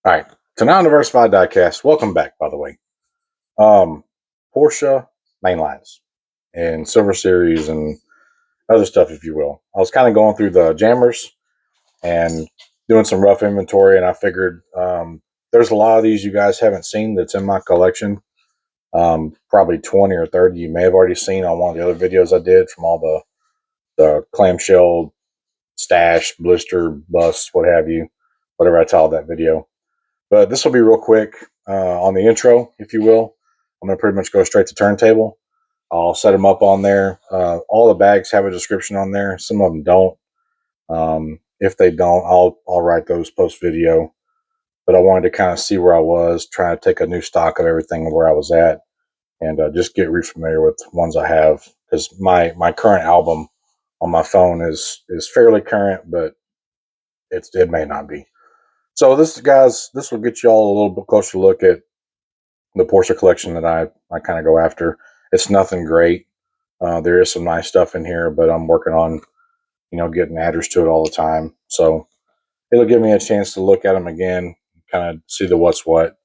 All right. To Non-Diversified Diecast, welcome back, by the way. Um, Porsche Mainlines and Silver Series and other stuff, if you will. I was kind of going through the jammers and doing some rough inventory, and I figured there's a lot of these you guys haven't seen that's in my collection. Probably 20 or 30 you may have already seen on one of the other videos I did from all the clamshell, stash, blister, bust, what have you, whatever I titled that video. But this will be real quick on the intro, if you will. I'm going to pretty much go straight to turntable. I'll set them up on there. All the bags have a description on there. Some of them don't. If they don't, I'll write those post video. But I wanted to kind of see where I was, trying to take a new stock of everything where I was at, and just get re-familiar with ones I have. Because my current album on my phone is fairly current, but it may not be. So this will get you all a little bit closer look at the Porsche collection that I kind of go after. It's nothing great. There is some nice stuff in here, but I'm working on getting adders to it all the time. So it'll give me a chance to look at them again, kind of see the what's what,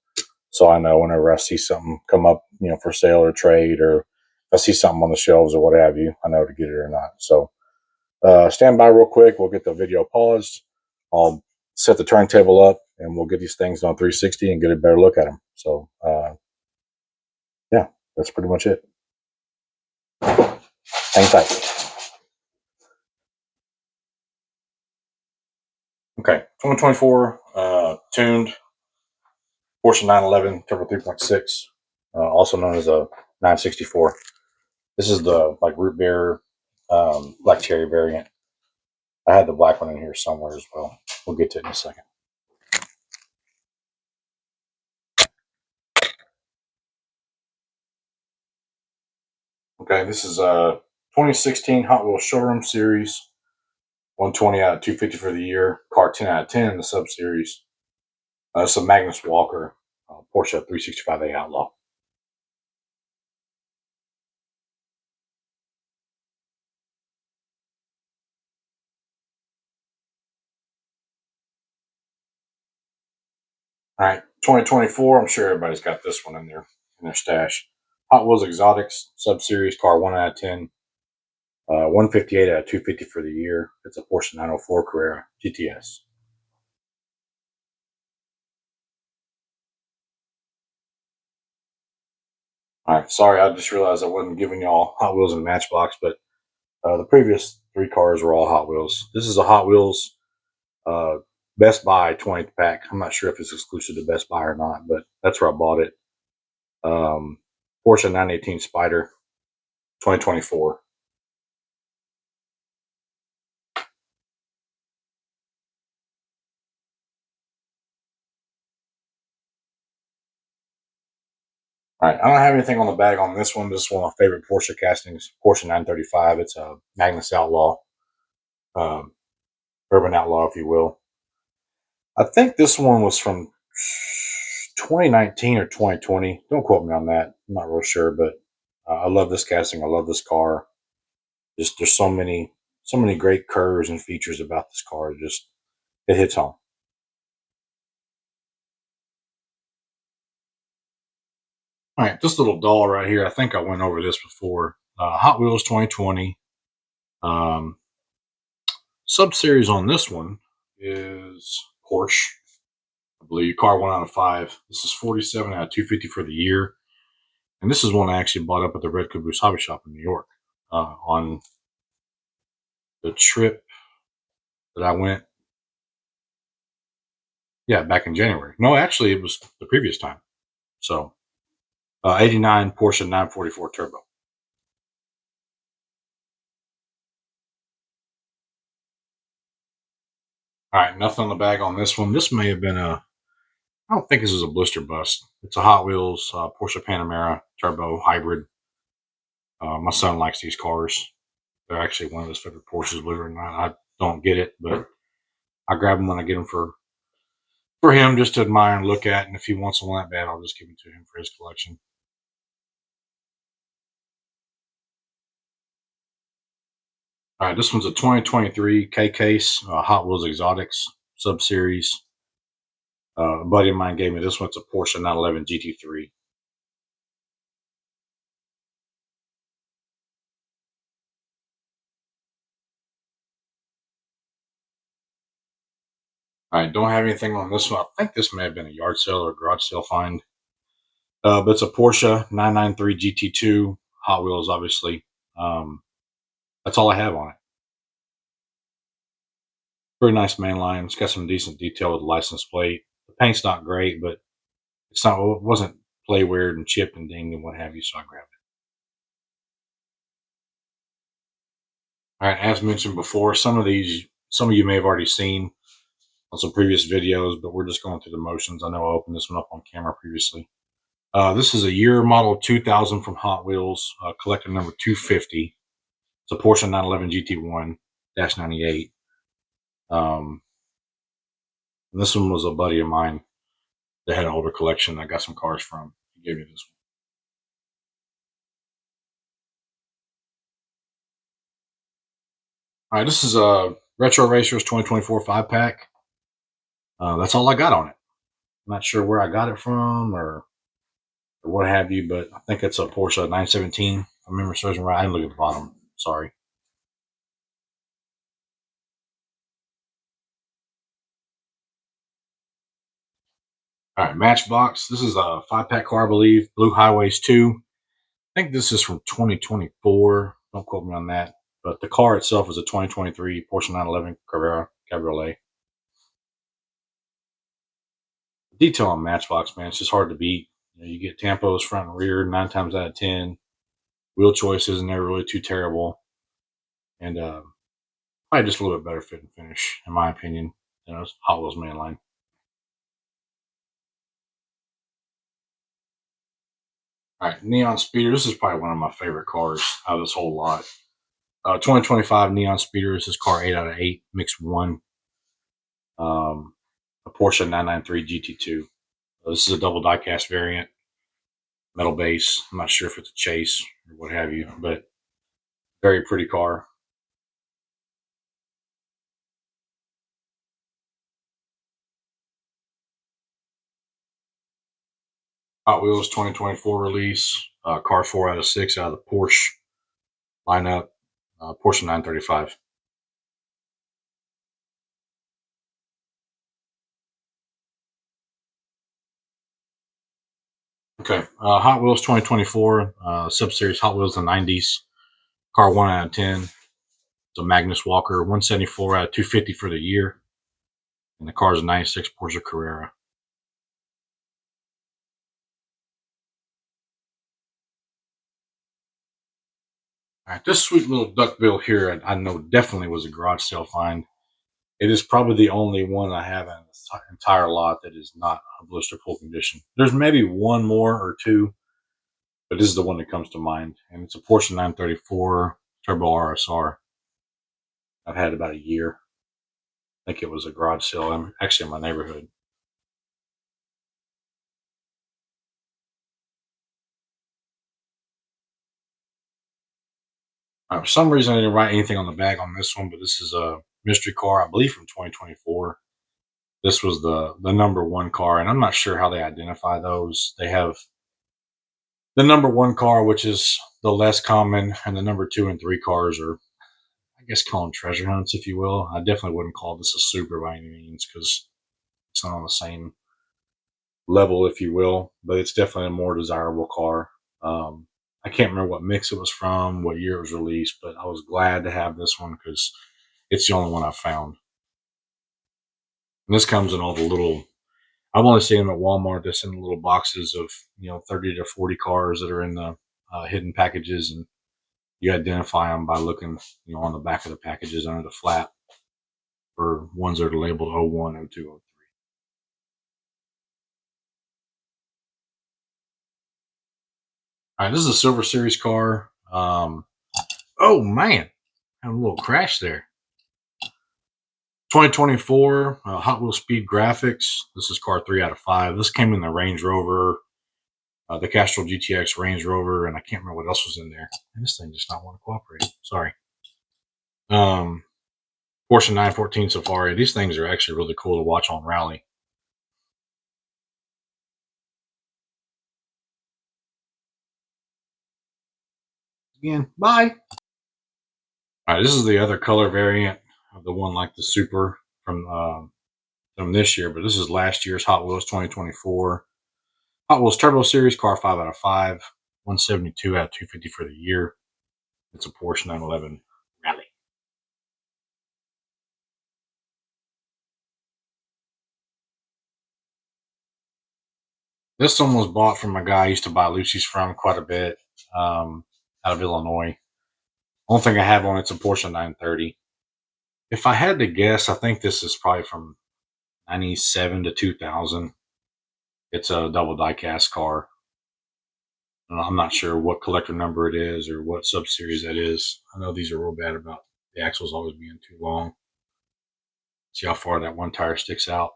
so I know whenever I see something come up, for sale or trade, or if I see something on the shelves or what have you, I know to get it or not. So stand by real quick. We'll get the video paused. I'll set the turntable up, and we'll get these things on 360 and get a better look at them. So yeah, that's pretty much it. Hang tight. Okay, 2024 tuned Porsche 911 Turbo 3.6, also known as a 964. This is the root beer black cherry variant. I had the black one in here somewhere as well. We'll get to it in a second. Okay, this is a 2016 Hot Wheels Showroom Series. 120 out of 250 for the year. Car 10 out of 10 in the sub series. It's a Magnus Walker Porsche 365A Outlaw. All right, 2024. I'm sure everybody's got this one in their stash. Hot Wheels Exotics Sub Series car 1 out of 10. 158 out of 250 for the year. It's a Porsche 904 Carrera GTS. All right, sorry, I just realized I wasn't giving y'all Hot Wheels and Matchbox, but the previous three cars were all Hot Wheels. This is a Hot Wheels uh, Best Buy 20th pack. I'm not sure if it's exclusive to Best Buy or not, but that's where I bought it. Porsche 918 Spider 2024. All right, I don't have anything on the bag on this one. This is one of my favorite Porsche castings, Porsche 935. It's a Magnus Outlaw, um, Urban Outlaw, if you will. I think this one was from 2019 or 2020. Don't quote me on that. I'm not real sure, but I love this casting. I love this car. Just there's so many great curves and features about this car. Just it hits home. All right, this little doll right here. I think I went over this before. Hot Wheels 2020. Um, Sub series on this one is Porsche. I believe car 1 out of 5. This is 47 out of 250 for the year. And this is one I actually bought up at the Red Caboose Hobby Shop in New York on the trip that I went. Yeah, back in January. No, actually, it was the previous time. So, 89 Porsche 944 Turbo. All right, nothing on the bag on this one. This may have been I don't think this is a blister bust. It's a Hot Wheels Porsche Panamera Turbo Hybrid. My son likes these cars. They're actually one of his favorite Porsches, believe it or not. I don't get it, but I grab them when I get them for him just to admire and look at. And if he wants one that bad, I'll just give them to him for his collection. All right, this one's a 2023 K Case Hot Wheels Exotics Sub Series. A buddy of mine gave me this one. It's a Porsche 911 GT3. I don't have anything on this one. I think this may have been a yard sale or a garage sale find. But it's a Porsche 993 GT2, Hot Wheels, obviously. Um, that's all I have on it. Very nice mainline. It's got some decent detail with the license plate. The paint's not great, but it wasn't play weird and chipped and dinged and what have you, so I grabbed it. All right, as mentioned before, some of you may have already seen on some previous videos, but we're just going through the motions. I know I opened this one up on camera previously. This is a year model 2000 from Hot Wheels, collector number 250. It's a Porsche 911 GT1-98. And this one was a buddy of mine that had an older collection. I got some cars from. He gave me this one. All right, this is a Retro Racers 2024 5-pack. That's all I got on it. I'm not sure where I got it from or what have you, but I think it's a Porsche 917. If I remember serves me right. I didn't look at the bottom. Sorry. All right, Matchbox. This is a 5-pack car, I believe. Blue Highways 2. I think this is from 2024. Don't quote me on that. But the car itself is a 2023 Porsche 911 Carrera Cabriolet. Detail on Matchbox, man, it's just hard to beat. You get tampos front and rear 9 times out of 10. Wheel choice isn't ever really too terrible. And probably just a little bit better fit and finish, in my opinion, than Hot Wheels Mainline. All right, Neon Speeder. This is probably one of my favorite cars out of this whole lot. 2025 Neon Speeder. This is car 8 out of 8, mixed one. A Porsche 993 GT2. This is a double diecast variant, metal base. I'm not sure if it's a chase or what have you, but very pretty car. Hot Wheels 2024 release. Car 4 out of 6 out of the Porsche lineup. Porsche 935. Okay. Hot Wheels 2024 Sub-Series Hot Wheels in the 90s. Car 1 out of 10. It's a Magnus Walker 174 out of 250 for the year. And the car is a 96 Porsche Carrera. All right. This sweet little duckbill here, I know definitely was a garage sale find. It is probably the only one I have in the entire lot that is not a blister full condition. There's maybe one more or two, but this is the one that comes to mind. And it's a Porsche 934 Turbo RSR. I've had it about a year. I think it was a garage sale. I'm actually in my neighborhood. For some reason, I didn't write anything on the bag on this one, but this is a mystery car, I believe, from 2024. This was the number one car, and I'm not sure how they identify those. They have the number one car, which is the less common, and the number 2 and 3 cars are, I guess, call them treasure hunts, if you will. I definitely wouldn't call this a super by any means because it's not on the same level, if you will, but it's definitely a more desirable car. I can't remember what mix it was from, what year it was released, but I was glad to have this one because it's the only one I've found. And this comes in all the little. I've only seen them at Walmart. Just in little boxes of 30 to 40 cars that are in the hidden packages, and you identify them by looking on the back of the packages under the flap for ones that are labeled O1, O2, O3. All right, this is a Silver Series car. Oh man, had a little crash there. 2024 Hot Wheels Speed Graphics. This is car 3 out of 5. This came in the Range Rover, the Castrol GTX Range Rover, and I can't remember what else was in there. And this thing just not want to cooperate. Sorry. Um, Porsche 914 Safari. These things are actually really cool to watch on rally. again. Bye. All right, this is the other color variant of the one like the Super from this year, but this is last year's Hot Wheels 2024 Hot Wheels Turbo Series car 5 out of 5, 172 out of 250 for the year. It's a Porsche 911 Rally. This one was bought from a guy I used to buy Lucy's from quite a bit, out of Illinois. Only thing I have on it's a Porsche 930. If I had to guess, I think this is probably from 97 to 2000. It's a double die-cast car. I'm not sure what collector number it is or what sub-series that is. I know these are real bad about the axles always being too long. See how far that one tire sticks out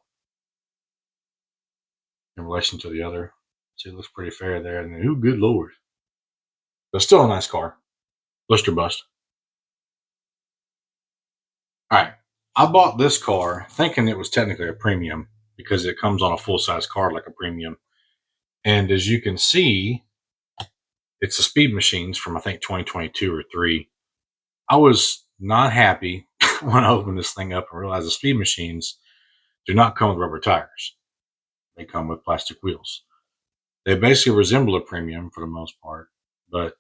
in relation to the other. See, it looks pretty fair there. And then, ooh, good lord. But still a nice car. Blister bust. All right. I bought this car thinking it was technically a premium because it comes on a full-size car like a premium. And as you can see, it's the Speed Machines from I think 2022 or 3. I was not happy when I opened this thing up and realized the Speed Machines do not come with rubber tires. They come with plastic wheels. They basically resemble a premium for the most part, but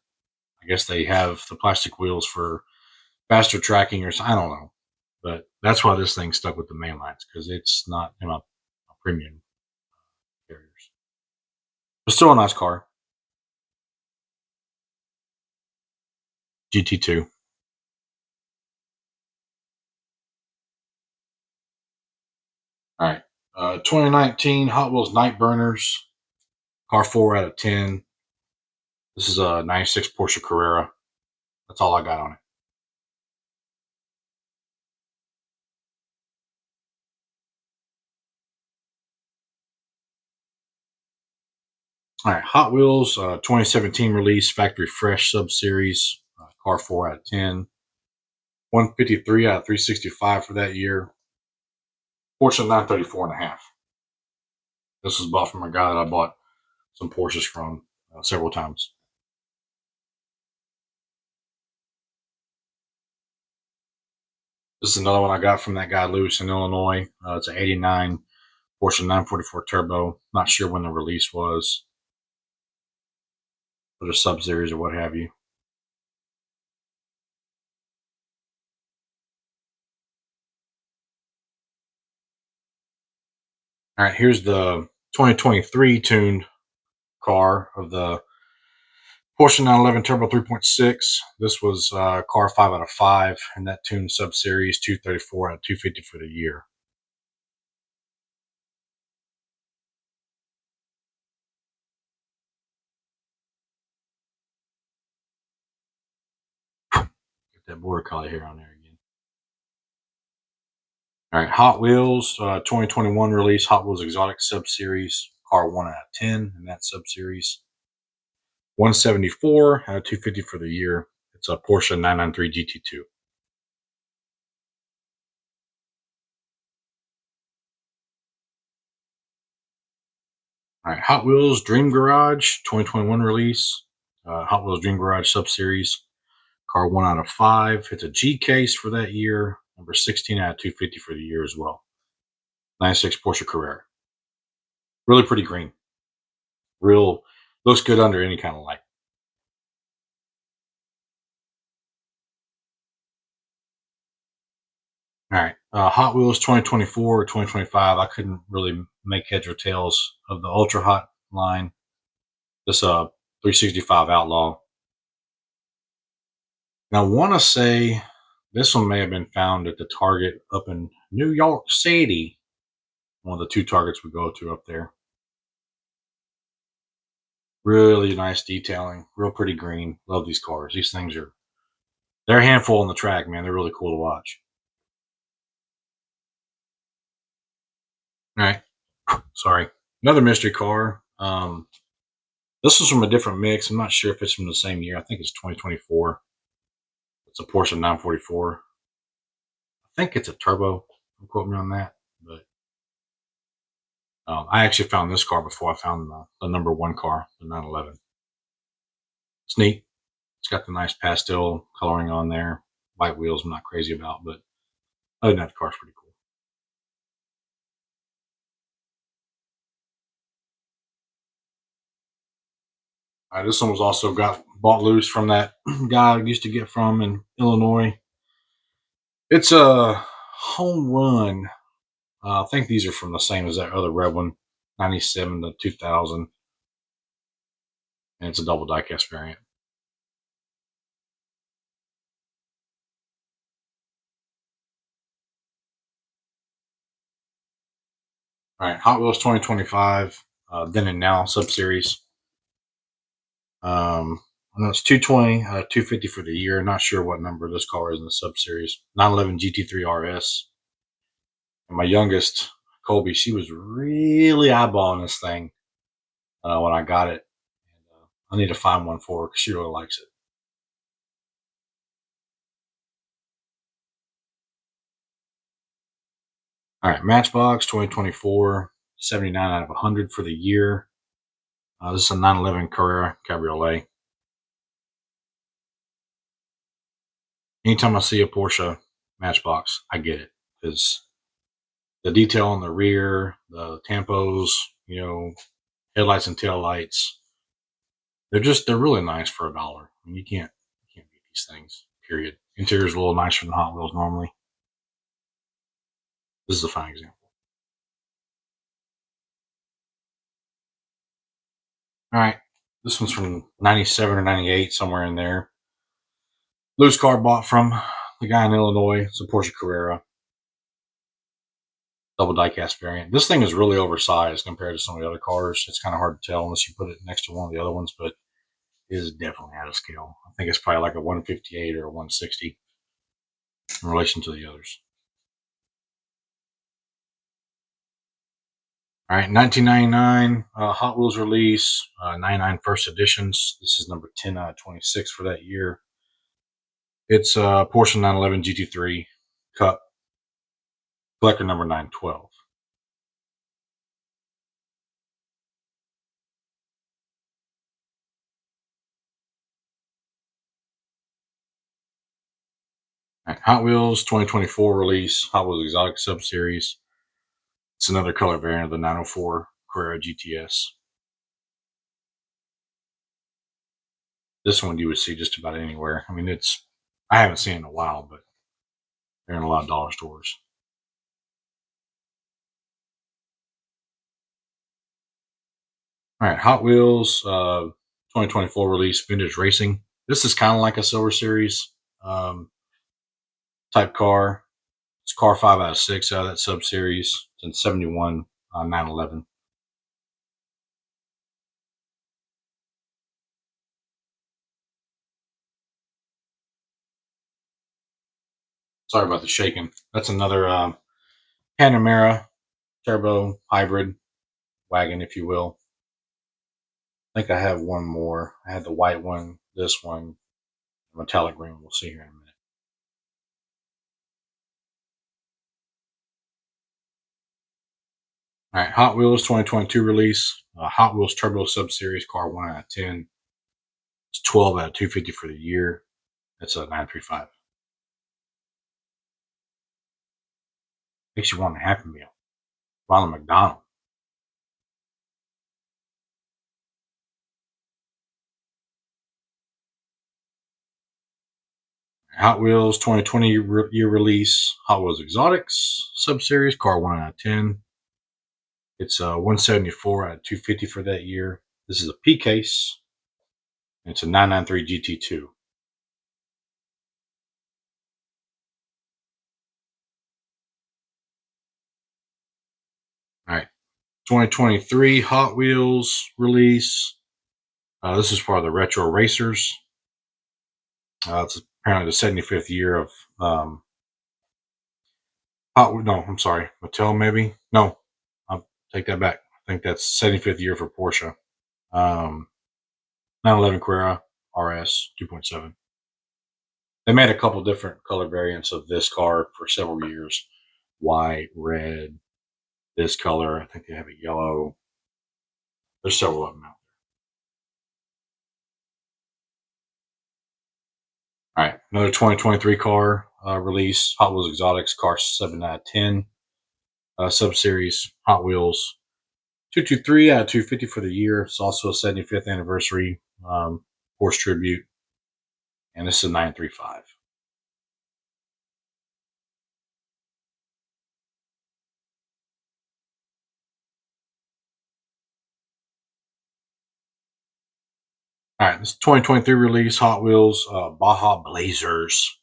I guess they have the plastic wheels for faster tracking or I don't know. But that's why this thing stuck with the main lines because it's not in a premium carriers. But still a nice car. GT2. All right. 2019 Hot Wheels Night Burners. Car 4 out of 10. This is a 96 Porsche Carrera. That's all I got on it. All right, Hot Wheels 2017 release, factory fresh sub series, car 4 out of 10, 153 out of 365 for that year. Porsche 934 and a half. This was bought from a guy that I bought some Porsches from several times. This is another one I got from that guy Lewis in Illinois. It's an 89 Porsche 944 Turbo. Not sure when the release was for the sub series or what have you. All right, here's the 2023 tuned car of the Porsche 911 Turbo 3.6. This was car 5 out of 5 in that tuned sub series, 234 out of 250 for the year. Get that border collie hair on there again. All right, Hot Wheels 2021 release, Hot Wheels Exotic sub series, car 1 out of 10 in that sub series. 174 out of 250 for the year. It's a Porsche 993 GT2. All right, Hot Wheels Dream Garage 2021 release, Hot Wheels Dream Garage sub series, car 1 out of 5. It's a G case for that year, number 16 out of 250 for the year as well. 96 Porsche Carrera. Really pretty green. Real looks good under any kind of light. All right, Hot Wheels 2024 or 2025. I couldn't really make heads or tails of the Ultra Hot line. This 365 Outlaw. Now, I want to say this one may have been found at the Target up in New York City. One of the two Targets we go to up there. Really nice detailing. Real pretty green. Love these cars. These things they're a handful on the track, man. They're really cool to watch. All right. Sorry. Another mystery car. This was from a different mix. I'm not sure if it's from the same year. I think it's 2024. It's a Porsche 944. I think it's a turbo. Don't quote me on that. But I actually found this car before I found the number one car, the 911. It's neat. It's got the nice pastel coloring on there. White wheels, I'm not crazy about, but other than that, the car's pretty cool. This one was also got bought loose from that guy I used to get from in Illinois. It's a home run. I think these are from the same as that other red one, 97 to 2000, and it's a double diecast variant. All right, Hot Wheels 2025, then and now sub series. I know it's 220, 250 for the year. Not sure what number this car is in the sub series. 911 GT3 RS. And my youngest, Colby, she was really eyeballing this thing when I got it. And, I need to find one for her because she really likes it. All right, Matchbox 2024, 79 out of 100 for the year. This is a 911 Carrera Cabriolet. Anytime I see a Porsche Matchbox, I get it because the detail on the rear, the tampos, headlights and tail lights, they're really nice for $1. I mean, you can't beat these things. Period. Interior's a little nicer than Hot Wheels normally. This is a fine example. All right, this one's from '97 or '98, somewhere in there. Loose car bought from the guy in Illinois. It's a Porsche Carrera, double diecast variant. This thing is really oversized compared to some of the other cars. It's kind of hard to tell unless you put it next to one of the other ones, but it is definitely out of scale. I think it's probably like a 158 or a 160 in relation to the others. All right, 1999 Hot Wheels release, 99 first editions. This is number 10 out of 26 for that year. It's Porsche 911 GT3 Cup, collector number 912. All right, Hot Wheels 2024 release, Hot Wheels Exotic Sub Series. It's another color variant of the 904 Carrera GTS. This one you would see just about anywhere. I mean, I haven't seen it in a while, but they're in a lot of dollar stores. All right, Hot Wheels 2024 release, Vintage Racing. This is kind of like a Silver Series type car. It's car 5 out of 6 out of that sub series. It's in 71 911. Sorry about the shaking. That's another Panamera turbo hybrid wagon, if you will. I think I have one more. I had the white one, this one, metallic green. We'll see here in a minute. All right, Hot Wheels 2022 release. Hot Wheels Turbo Sub Series car 1 out of 10. It's 12 out of 250 for the year. It's a 935. Makes you want a Happy Meal. Ronald McDonald. Hot Wheels 2020 year release. Hot Wheels Exotics Sub Series car 1 out of 10. It's 174 out of 250 for that year. This is a P case. It's a 993 GT2. All right. 2023 Hot Wheels release. This is part of the Retro Racers. It's apparently the 75th year of no, I'm sorry, Mattel maybe. No, I'll take that back. I think that's 75th year for Porsche. 911 Carrera RS 2.7. They made a couple different color variants of this car for several years. White, red, this color. I think they have a yellow. There's several of them out Another 2023 car release, Hot Wheels Exotics, car 7 out of 10. Sub-series, Hot Wheels 223 out of 250 for the year. It's also a 75th anniversary Porsche tribute, and this is a 935. All right, this 2023 release, Hot Wheels Baja Blazers,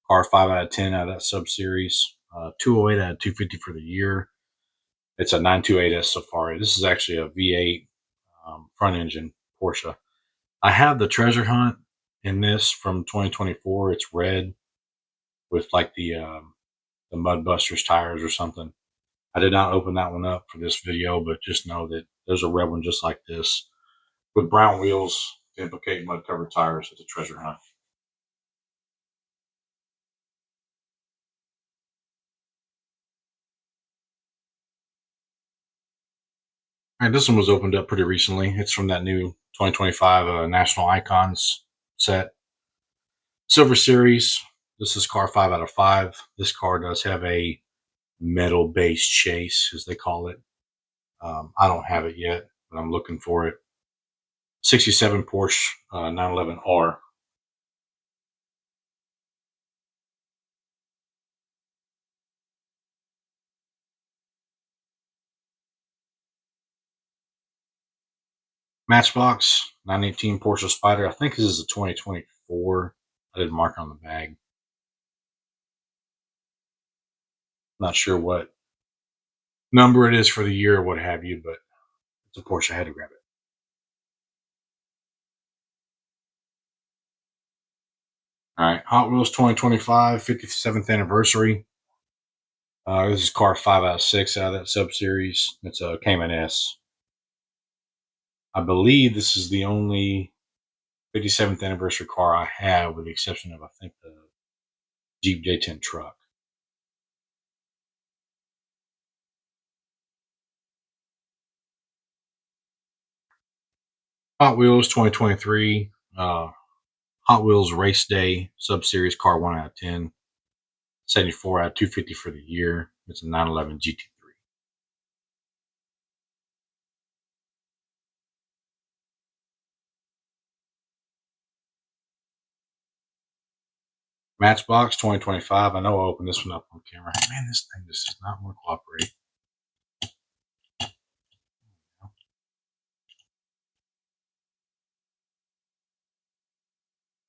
car 5 out of 10 out of that sub-series. 208 out of 250 for the year. It's a 928S Safari. This is actually a V8 front engine Porsche. I have the Treasure Hunt in this from 2024. It's red with like the Mudbusters tires or something. I did not open that one up for this video, but just know that there's a red one just like this with brown wheels to implicate mud covered tires at the Treasure Hunt. And this one was opened up pretty recently. It's from that new 2025 National Icons set. Silver Series. This is car 5 out of 5. This car does have a metal base chase, as they call it. I don't have it yet, but I'm looking for it. 67 Porsche 911R. Matchbox 918 Porsche Spider. I think this is a 2024. I didn't mark on the bag. Not sure what number it is for the year or what have you, but it's a Porsche. I had to grab it. All right, Hot Wheels 2025 57th anniversary. This is car 5 out of 6 out of that sub series. It's a Cayman S. I believe this is the only 57th anniversary car I have, with the exception of, I think, the Jeep J10 truck. Hot Wheels 2023. Hot Wheels Race Day Sub Series car 1 out of 10. 74 out of 250 for the year. It's a 911 GT3. Matchbox 2025. I know I opened this one up on camera. Man, this thing just does not want to cooperate.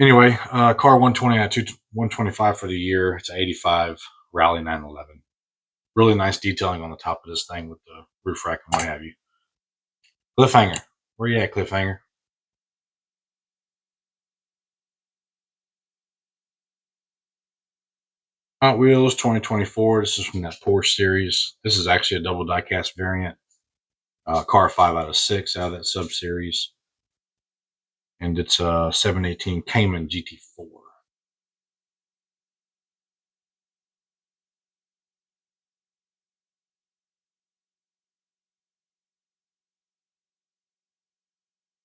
Anyway, car 120 out of 125 for the year. It's an 85 Rally 911. Really nice detailing on the top of this thing with the roof rack and what have you. Cliffhanger. Where you at, Cliffhanger? Hot Wheels 2024. This is from that Porsche series. This is actually a double diecast variant. Car 5 out of 6 out of that sub series. And it's a 718 Cayman GT4.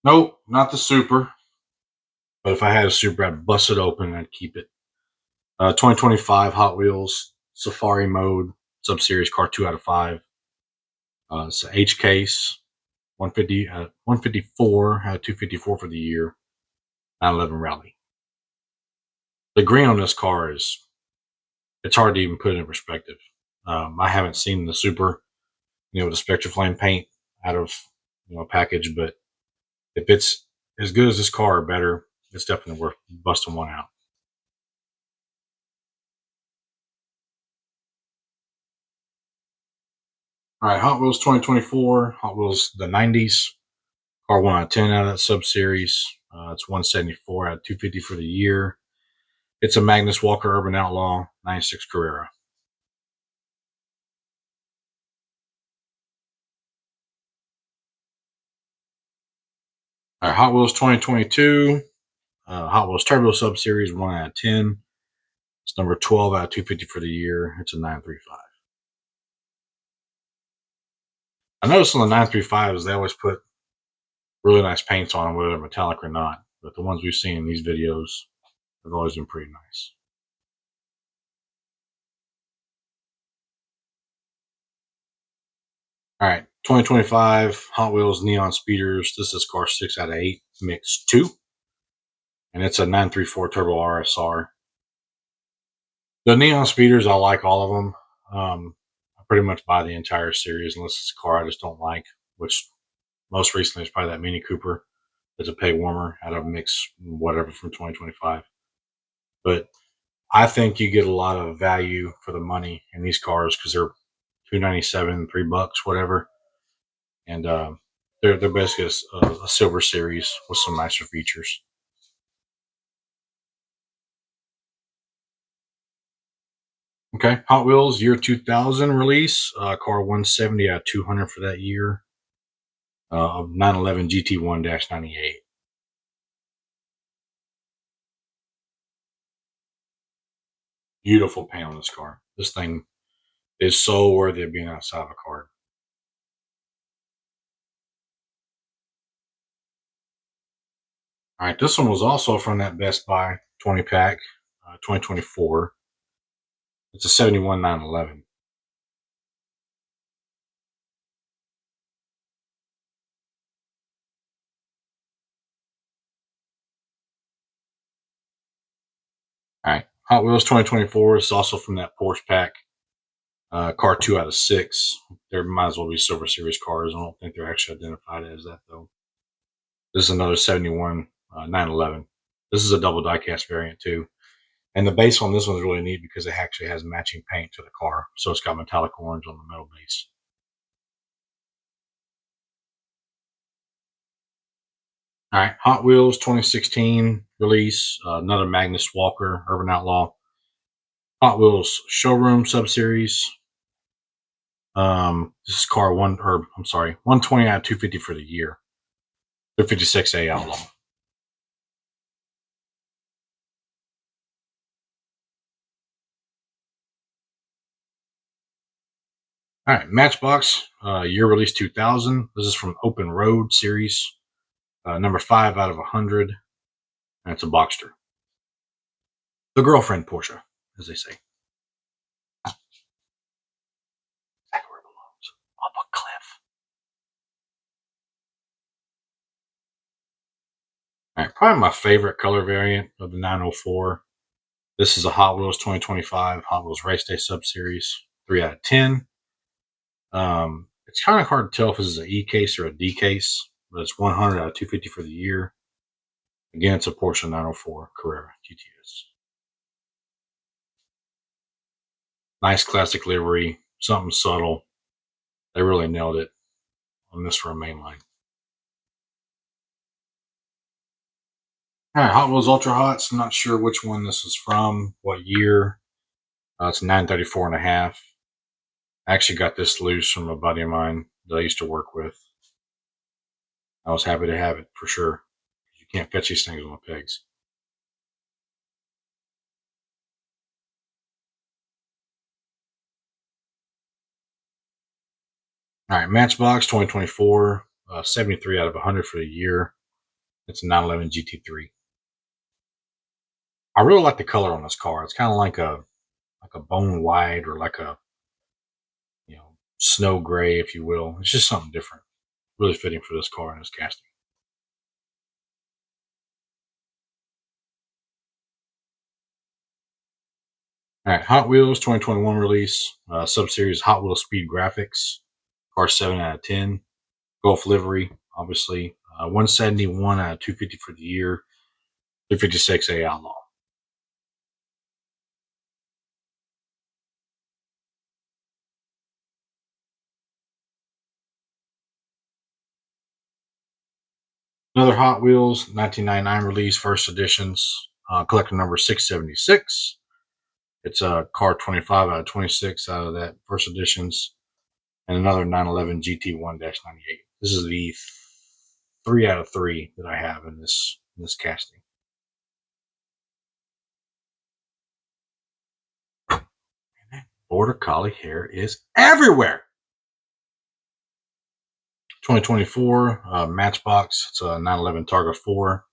Nope, not the Super. But if I had a Super, I'd bust it open and I'd keep it. 2025 Hot Wheels Safari Mode Sub Series car 2 out of 5. It's a H case 150, 154 out of 254 for the year. 911 Rally. The green on this car is, it's hard to even put it in perspective. I haven't seen the Super, the Spectra Flame paint out of a package, but if it's as good as this car or better, it's definitely worth busting one out. All right, Hot Wheels 2024, Hot Wheels the 90s, car 1 out of 10 out of that sub series. It's 174 out of 250 for the year. It's a Magnus Walker Urban Outlaw 96 Carrera. All right, Hot Wheels 2022, Hot Wheels Turbo Sub Series 1 out of 10. It's number 12 out of 250 for the year. It's a 935. I noticed on the 935s, they always put really nice paints on them, whether they're metallic or not. But the ones we've seen in these videos, They've always been pretty nice. All right, 2025 Hot Wheels Neon Speeders. This is car 6 out of 8, mix 2, and it's a 934 Turbo RSR. The Neon Speeders, I like all of them. I pretty much buy the entire series unless it's a car I just don't like, which most recently is probably that Mini Cooper. It's a pay warmer out of mix whatever from 2025. But I think you get a lot of value for the money in these cars because they're $297, $3, whatever, and they're basically a silver series with some nicer features. Okay, Hot Wheels year 2000 release, car 170 out of 200 for that year, of 911 GT1-98. Beautiful paint on this car. This thing is so worthy of being outside of a car. All right, this one was also from that Best Buy 20 pack, 2024. It's a 71 911. All right, Hot Wheels 2024 is also from that Porsche pack, car 2 out of 6. There might as well be Silver Series cars. I don't think they're actually identified as that, though. This is another 71 911. This is a double diecast variant, too. And the base on this one is really neat because it actually has matching paint to the car. So it's got metallic orange on the metal base. All right, Hot Wheels 2016 release, another Magnus Walker Urban Outlaw. Hot Wheels Showroom Subseries. This is car one, or I'm sorry, 120 out of 250 for the year. 256A Outlaw. All right, Matchbox, year release 2000. This is from Open Road series, number 5 out of 100. And it's a Boxster. The girlfriend Porsche, as they say. Back where it belongs. Up a cliff. All right, probably my favorite color variant of the 904. This is a Hot Wheels 2025 Hot Wheels Race Day Sub Series, 3 out of 10. It's kind of hard to tell if this is an E case or a D case, but it's 100 out of 250 for the year. Again, it's a Porsche 904 Carrera GTS. Nice classic livery, something subtle. They really nailed it on this for a mainline. All right, Hot Wheels Ultra Hots. I'm not sure which one this is from, what year. It's 934 and a half. I actually got this loose from a buddy of mine that I used to work with. I was happy to have it for sure. You can't catch these things on the pegs. All right, Matchbox 2024, 73 out of 100 for the year. It's a 911 GT3. I really like the color on this car. It's kind of like a bone white or like a snow gray, if you will. It's just something different. Really fitting for this car and this casting. All right, Hot Wheels 2021 release, Sub-Series Hot Wheels Speed Graphics, car 7 out of 10. Golf livery, obviously. 171 out of 250 for the year. 356A Outlaw. Another Hot Wheels 1999 release, first editions, collector number 676. It's a car 25 out of 26 out of that first editions, and another 911 GT1-98. This is the 3 out of 3 that I have in this casting. Border Collie hair is everywhere. 2024 Matchbox. It's a 911 Targa 4.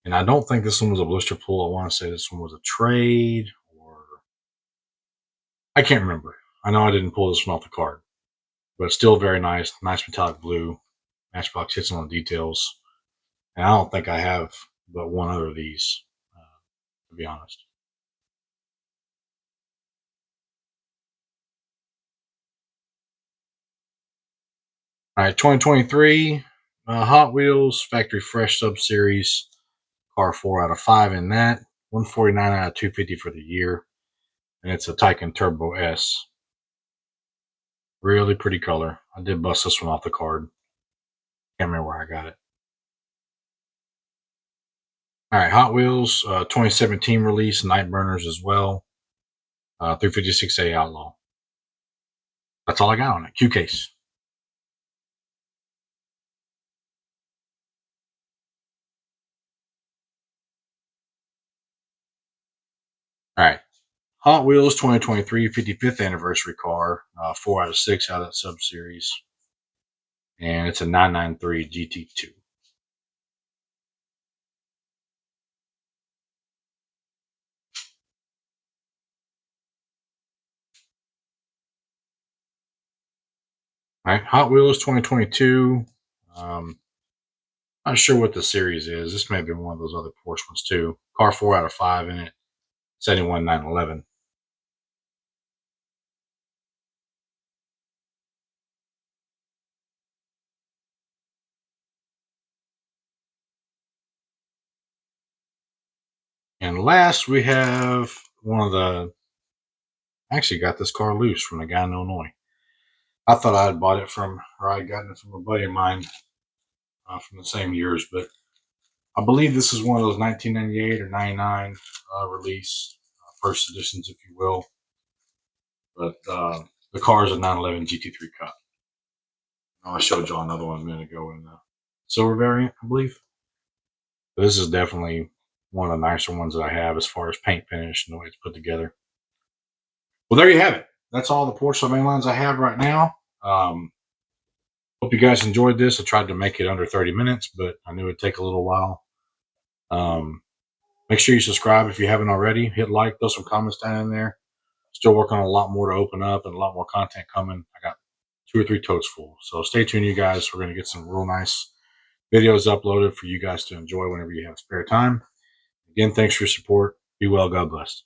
And I don't think this one was a blister pull. I want to say this one was a trade, or I can't remember. I know I didn't pull this one off the card, but still very nice. Nice metallic blue. Matchbox hits on the details. And I don't think I have but one other of these, to be honest. All right, 2023 Hot Wheels Factory Fresh Sub Series car 4 out of 5 in that. 149 out of 250 for the year, and it's a Taycan Turbo S. Really pretty color. I did bust this one off the card. Can't remember where I got it. All right, Hot Wheels 2017 release, Night Burners as well. 356A Outlaw. That's all I got on it. Q case. All right. Hot Wheels 2023 55th anniversary car, 4 out of 6 out of that sub series, and it's a 993 GT2. All right, Hot Wheels 2022. Not sure what the series is. This may be one of those other Porsche ones too. Car 4 out of 5 in it, 71 911. And last we have one of the. I actually got this car loose from a guy in Illinois. I thought I had bought it from, or I had gotten it from a buddy of mine from the same years, but I believe this is one of those 1998 or 99 release, first editions, if you will. But the car is a 911 GT3 Cup. I showed y'all another one a minute ago in the silver variant, I believe. But this is definitely one of the nicer ones that I have as far as paint finish and the way it's put together. Well, there you have it. That's all the Porsche mainlines I have right now. Hope you guys enjoyed this. I tried to make it under 30 minutes, but I knew it'd take a little while. Um, make sure you subscribe if you haven't already. Hit like, throw some comments down in there. Still working on a lot more to open up and a lot more content coming. I got 2 or 3 totes full. So stay tuned, you guys. We're going to get some real nice videos uploaded for you guys to enjoy whenever you have spare time. Again, thanks for your support. Be well. God bless.